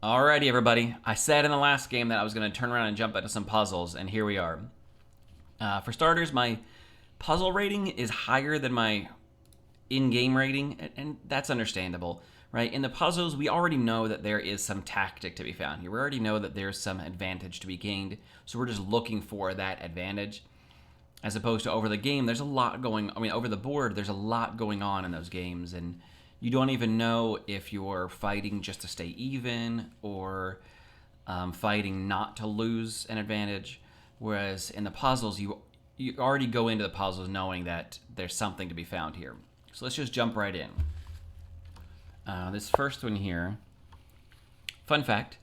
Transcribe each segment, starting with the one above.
Alrighty, everybody. I said in the last game that I was going to turn around and jump into some puzzles, and here we are. For starters, my puzzle rating is higher than my in-game rating, and that's understandable, right? In the puzzles, we already know that there is some tactic to be found here. We already know that there's some advantage to be gained, so we're just looking for that advantage. As opposed to over the game, there's a lot over the board, there's a lot going on in those games, and you don't even know if you're fighting just to stay even or fighting not to lose an advantage. Whereas in the puzzles, you already go into the puzzles knowing that there's something to be found here. So let's just jump right in. This first one here, fun fact,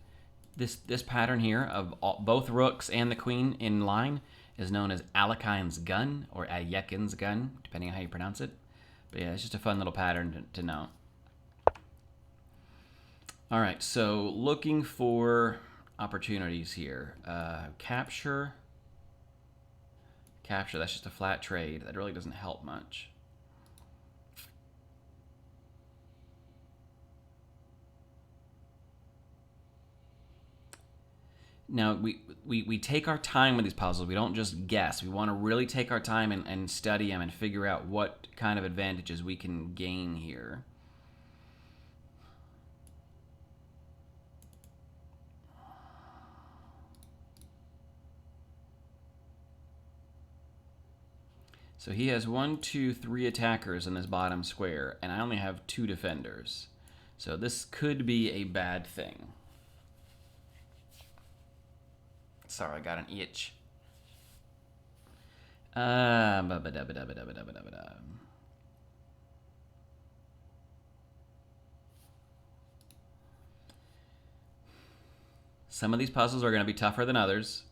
this pattern here of both rooks and the queen in line is known as Alekine's gun or Ayekin's gun, depending on how you pronounce it. But yeah, it's just a fun little pattern to know. All right, so looking for opportunities here. Capture, that's just a flat trade. That really doesn't help much. Now, we take our time with these puzzles. We don't just guess. We want to really take our time and study them and figure out what kind of advantages we can gain here. So he has 1, 2, 3 attackers in this bottom square, and I only have 2 defenders. So this could be a bad thing. Sorry, I got an itch. Some of these puzzles are going to be tougher than others,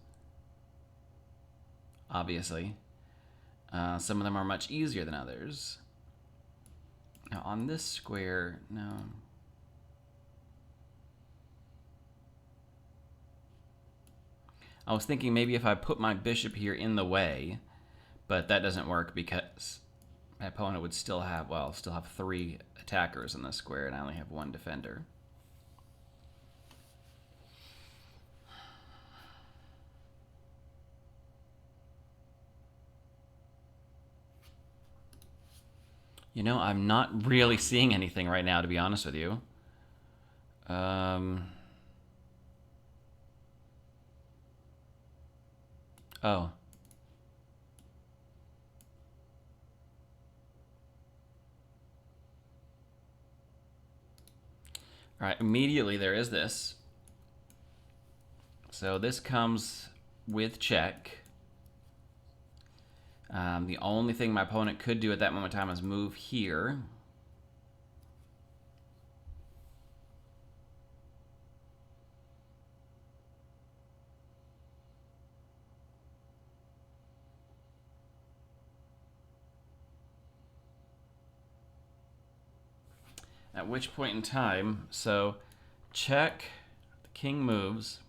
obviously. Some of them are much easier than others. Now on this square, no. I was thinking maybe if I put my bishop here in the way, but that doesn't work because my opponent would still have 3 attackers in this square and I only have 1 defender. You know, I'm not really seeing anything right now, to be honest with you. Oh. All right, immediately there is this. So this comes with check. The only thing my opponent could do at that moment in time is move here. At which point in time, so check, the king moves.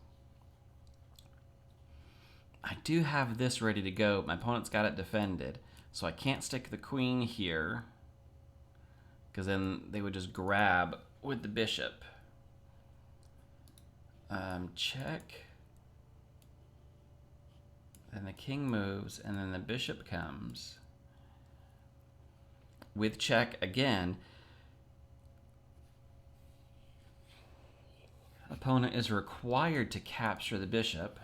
I do have this ready to go. My opponent's got it defended. So I can't stick the queen here, because then they would just grab with the bishop. Check. Then the king moves, and then the bishop comes. With check again. Opponent is required to capture the bishop.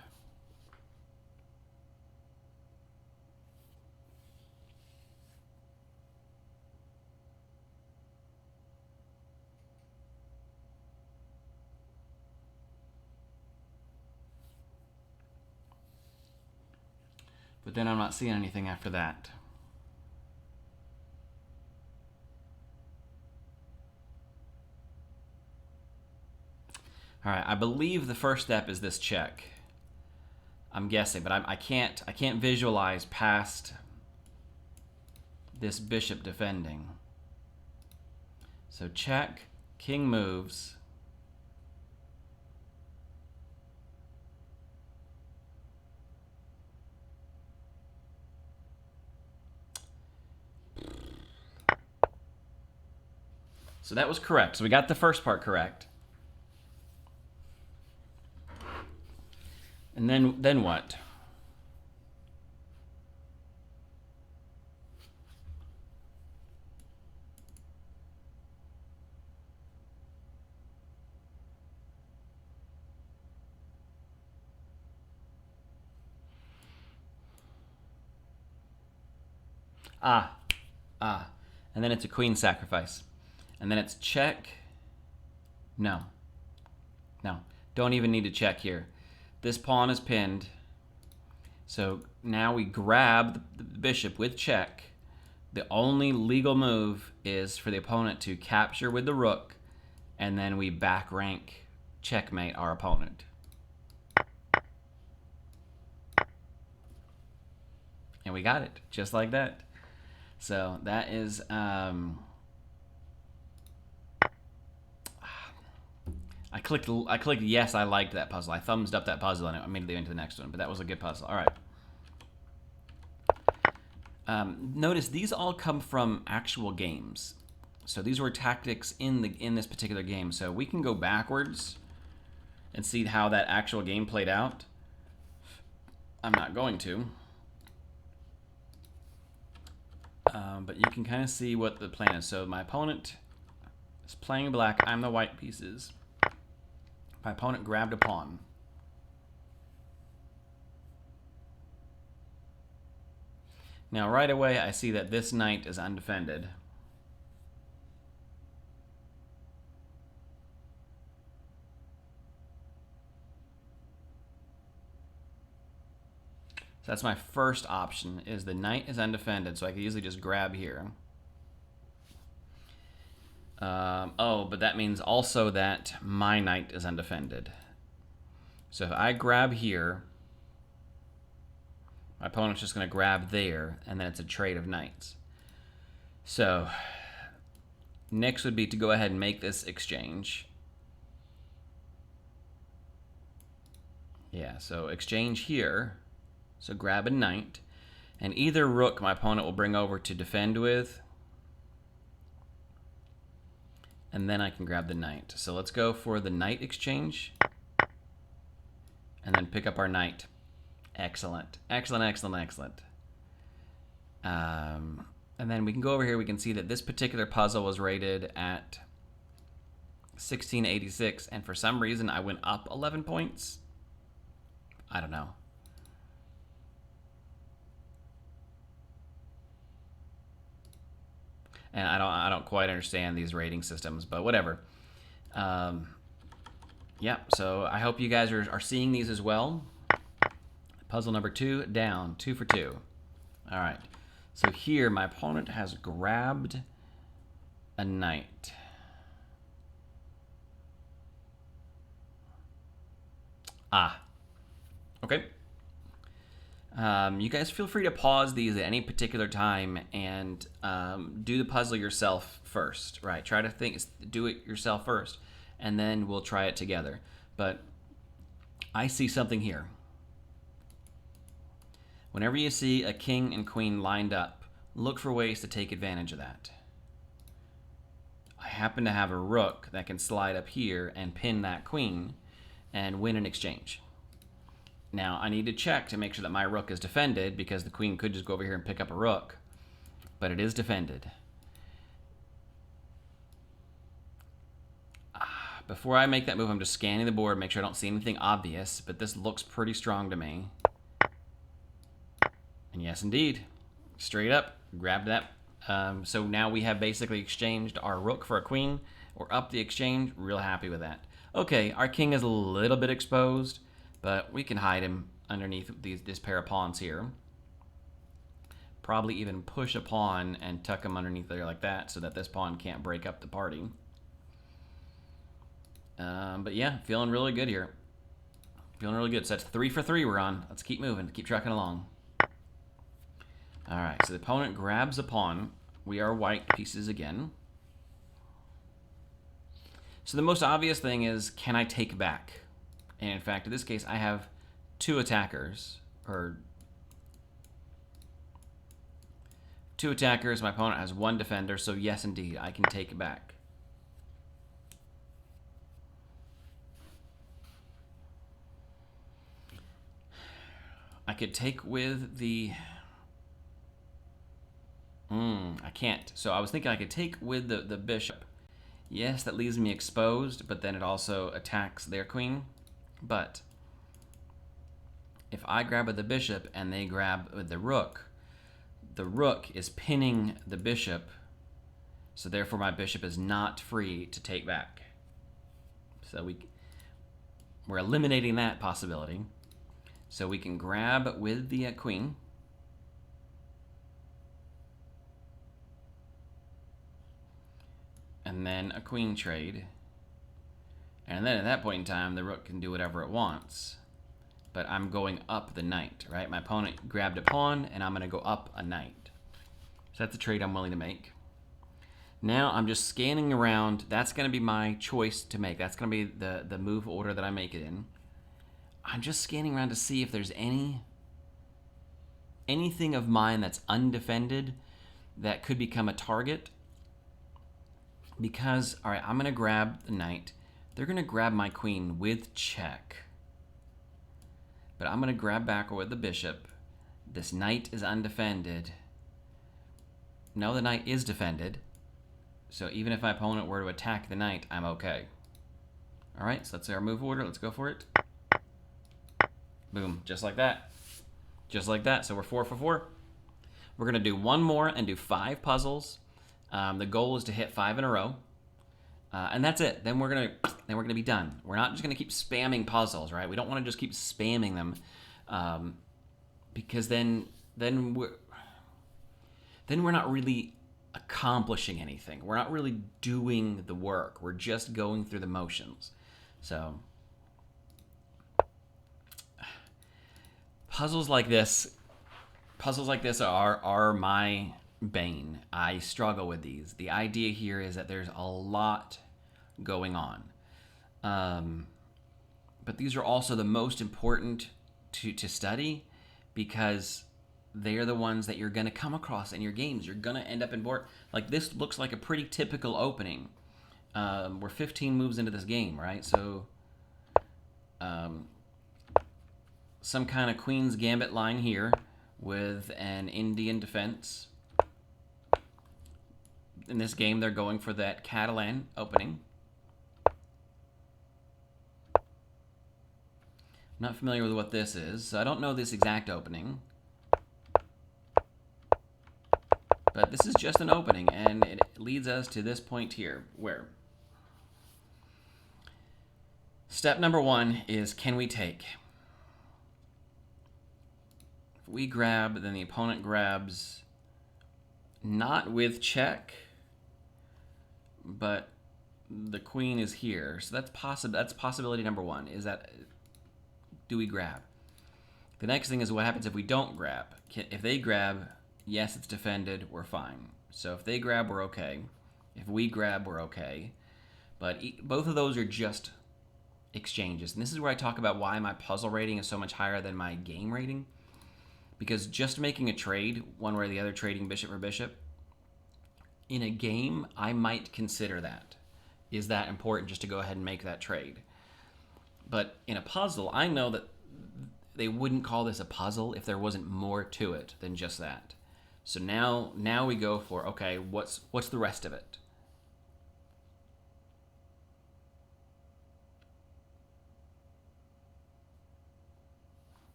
But then I'm not seeing anything after that. All right, I believe the first step is this check. I'm guessing, but I can't visualize past this bishop defending. So check, king moves. So that was correct. So we got the first part correct. And then what? Ah, and then it's a queen sacrifice. And then it's check. No. No. Don't even need to check here. This pawn is pinned. So now we grab the bishop with check. The only legal move is for the opponent to capture with the rook, and then we back rank checkmate our opponent. And we got it, just like that. So that is... I clicked yes, I liked that puzzle. I thumbs up that puzzle and I immediately went to the next one, but that was a good puzzle. All right. Notice these all come from actual games. So these were tactics in this particular game. So we can go backwards and see how that actual game played out. I'm not going to. But you can kind of see what the plan is. So my opponent is playing black. I'm the white pieces. My opponent grabbed a pawn. Now right away I see that this knight is undefended. So that's my first option, is the knight is undefended, so I could easily just grab here. Oh, but that means also that my knight is undefended. So if I grab here, my opponent's just going to grab there, and then it's a trade of knights. So next would be to go ahead and make this exchange. Yeah, so exchange here. So grab a knight, and either rook my opponent will bring over to defend with, and then I can grab the knight. So let's go for the knight exchange, and then pick up our knight. Excellent, excellent, excellent, excellent. And then we can go over here, we can see that this particular puzzle was rated at 1686, and for some reason I went up 11 points. I don't know. And I don't quite understand these rating systems, but whatever. Yeah, so I hope you guys are seeing these as well. Puzzle number 2 down, 2 for 2. All right, so here my opponent has grabbed a knight. Ah, okay. You guys feel free to pause these at any particular time and do the puzzle yourself first, right? Try to do it yourself first, and then we'll try it together. But I see something here. Whenever you see a king and queen lined up, look for ways to take advantage of that. I happen to have a rook that can slide up here and pin that queen and win an exchange. Now, I need to check to make sure that my rook is defended, because the queen could just go over here and pick up a rook, but it is defended. Before I make that move, I'm just scanning the board, make sure I don't see anything obvious, but this looks pretty strong to me. And yes, indeed, straight up, grabbed that. So now we have basically exchanged our rook for a queen, or up the exchange. Real happy with that. Okay, our king is a little bit exposed, but we can hide him underneath this pair of pawns here. Probably even push a pawn and tuck him underneath there like that, so that this pawn can't break up the party. But yeah, feeling really good here. Feeling really good. So that's 3 for 3 we're on. Let's keep moving, keep trucking along. All right, so the opponent grabs a pawn. We are white pieces again. So the most obvious thing is, can I take back? And in fact, in this case, I have 2 attackers, or 2 attackers. My opponent has 1 defender, so yes, indeed, I can take it back. I could take with the... I can't. So I was thinking I could take with the bishop. Yes, that leaves me exposed, but then it also attacks their queen. But if I grab with the bishop and they grab with the rook is pinning the bishop, so therefore my bishop is not free to take back. So we're eliminating that possibility. So we can grab with the queen. And then a queen trade. And then at that point in time, the rook can do whatever it wants. But I'm going up the knight, right? My opponent grabbed a pawn, and I'm going to go up a knight. So that's a trade I'm willing to make. Now I'm just scanning around. That's going to be my choice to make. That's going to be the move order that I make it in. I'm just scanning around to see if there's anything of mine that's undefended that could become a target. Because, all right, I'm going to grab the knight. They're going to grab my queen with check. But I'm going to grab back with the bishop. This knight is undefended. No, the knight is defended. So even if my opponent were to attack the knight, I'm okay. All right, so that's our move order. Let's go for it. Boom, just like that. Just like that. So we're 4 for 4. We're going to do one more and do 5 puzzles. The goal is to hit 5 in a row. And that's it. Then we're gonna be done. We're not just gonna keep spamming puzzles, right? We don't want to just keep spamming them, because then we're not really accomplishing anything. We're not really doing the work. We're just going through the motions. So puzzles like this are my bane. I struggle with these. The idea here is that there's a lot going on. But these are also the most important to study, because they're the ones that you're going to come across in your games. You're going to end up in board. Like, this looks like a pretty typical opening. We're 15 moves into this game, right? So some kind of Queen's Gambit line here with an Indian defense. In this game, they're going for that Catalan opening. I'm not familiar with what this is, so I don't know this exact opening. But this is just an opening, and it leads us to this point here, where step number 1 is, can we take? If we grab, then the opponent grabs, not with check, but the queen is here. So that's possibility number 1, is that, do we grab? The next thing is, what happens if we don't grab? If they grab, yes, it's defended, we're fine. So if they grab, we're okay. If we grab, we're okay. But both of those are just exchanges. And this is where I talk about why my puzzle rating is so much higher than my game rating. Because just making a trade, one way or the other, trading bishop for bishop, in a game, I might consider that. Is that important just to go ahead and make that trade? But in a puzzle, I know that they wouldn't call this a puzzle if there wasn't more to it than just that. So now we go for, okay, what's the rest of it?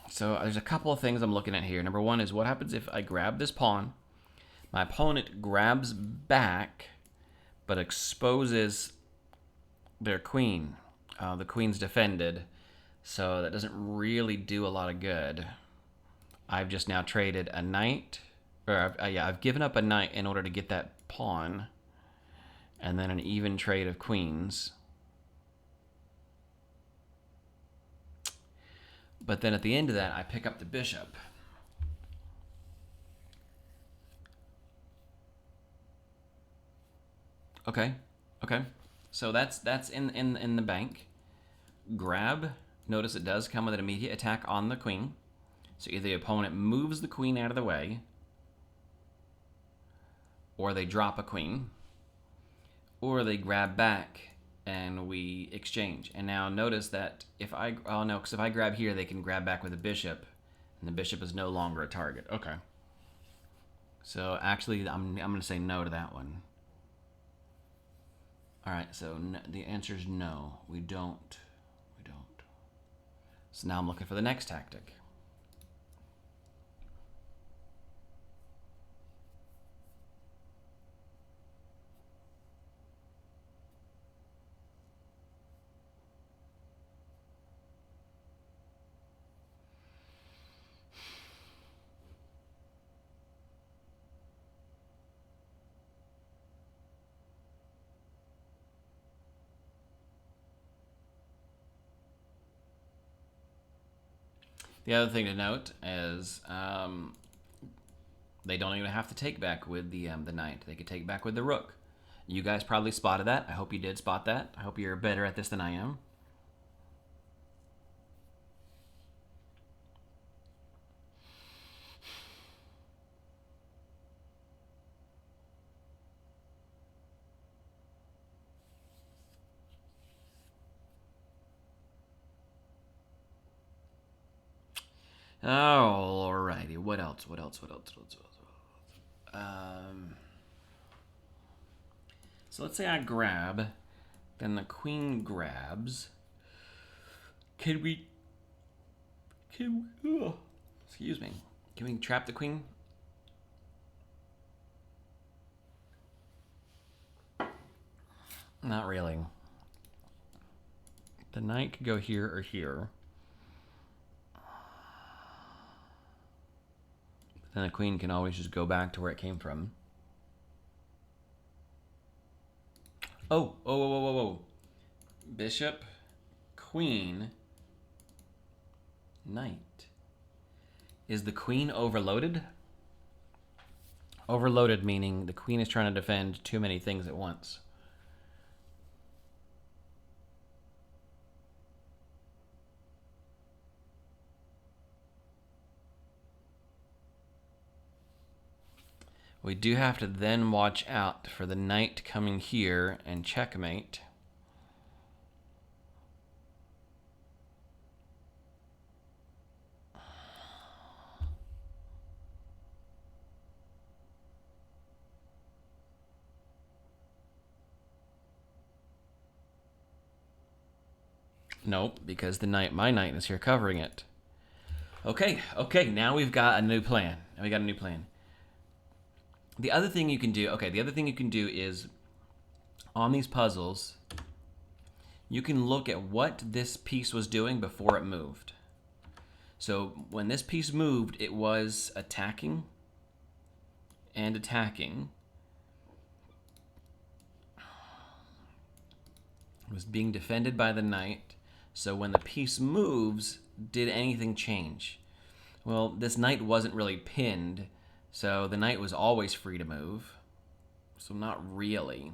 So there's a couple of things I'm looking at here. Number 1 is, what happens if I grab this pawn, my opponent grabs back, but exposes their queen. The queen's defended, so that doesn't really do a lot of good. I've just now traded a knight, or I've given up a knight in order to get that pawn, and then an even trade of queens. But then at the end of that, I pick up the bishop. Okay. So that's in the bank. Grab. Notice it does come with an immediate attack on the queen. So either the opponent moves the queen out of the way, or they drop a queen, or they grab back and we exchange. And now notice that if I, oh no, because if I grab here, they can grab back with the bishop, and the bishop is no longer a target. Okay. So actually, I'm going to say no to that one. All right, so no, the answer is no. We don't. We don't. So now I'm looking for the next tactic. The other thing to note is they don't even have to take back with the knight. They could take back with the rook. You guys probably spotted that. I hope you did spot that. I hope you're better at this than I am. Alrighty. What else? What else? What else? What else? So let's say I grab, then the queen grabs. Can we? Excuse me. Can we trap the queen? Not really. The knight could go here or here. Then the queen can always just go back to where it came from. Oh, whoa. Bishop, queen, knight. Is the queen overloaded? Overloaded meaning the queen is trying to defend too many things at once. We do have to then watch out for the knight coming here and checkmate. Nope, because the knight, my knight is here covering it. Okay, now we've got a new plan. The other thing you can do, is on these puzzles, you can look at what this piece was doing before it moved. So when this piece moved, it was attacking and attacking. It was being defended by the knight. So when the piece moves, did anything change? Well, this knight wasn't really pinned, so the knight was always free to move. So not really.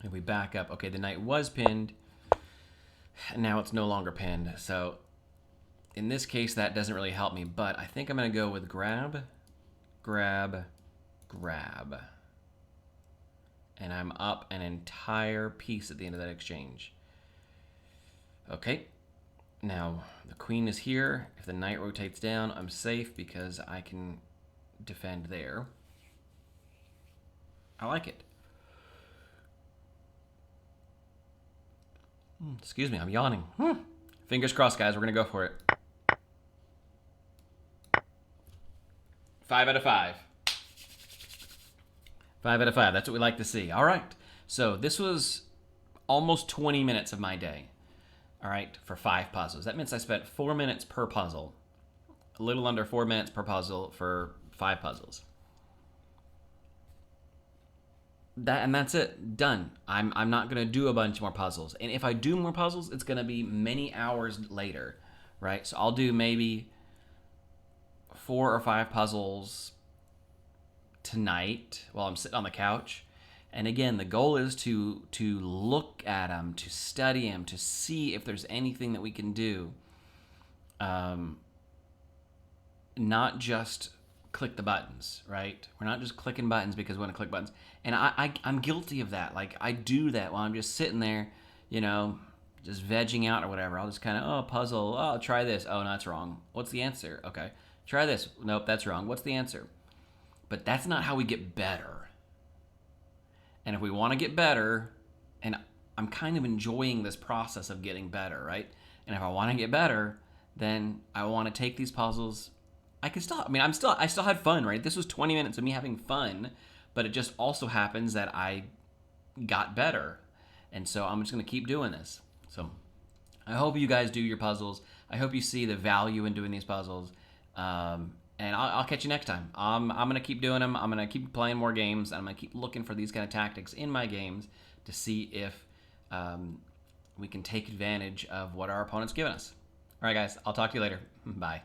If we back up, okay, the knight was pinned, and now it's no longer pinned. So in this case, that doesn't really help me, but I think I'm going to go with grab, grab, grab. And I'm up an entire piece at the end of that exchange. Okay. Now, the queen is here. If the knight rotates down, I'm safe because I can defend there. I like it. Excuse me, I'm yawning. Fingers crossed, guys. We're going to go for it. 5 out of 5. 5 out of 5. That's what we like to see. All right. So this was almost 20 minutes of my day. All right, for 5 puzzles. That means I spent 4 minutes per puzzle. A little under 4 minutes per puzzle for 5 puzzles. That's it. Done. I'm not going to do a bunch more puzzles. And if I do more puzzles, it's going to be many hours later, right? So I'll do maybe 4 or 5 puzzles tonight while I'm sitting on the couch. And again, the goal is to look at them, to study them, to see if there's anything that we can do. Not just click the buttons, right? We're not just clicking buttons because we want to click buttons. And I'm guilty of that. Like, I do that while I'm just sitting there, you know, just vegging out or whatever. I'll just kind of, oh, puzzle, oh, try this. Oh, no, that's wrong. What's the answer? Okay. Try this. Nope, that's wrong. What's the answer? But that's not how we get better. And if we want to get better, and I'm kind of enjoying this process of getting better, right? And if I want to get better, then I want to take these puzzles. I still had fun, right? This was 20 minutes of me having fun, but it just also happens that I got better. And so I'm just going to keep doing this. So I hope you guys do your puzzles. I hope you see the value in doing these puzzles. And I'll catch you next time. I'm going to keep doing them. I'm going to keep playing more games. And I'm going to keep looking for these kind of tactics in my games to see if we can take advantage of what our opponent's given us. All right, guys. I'll talk to you later. Bye.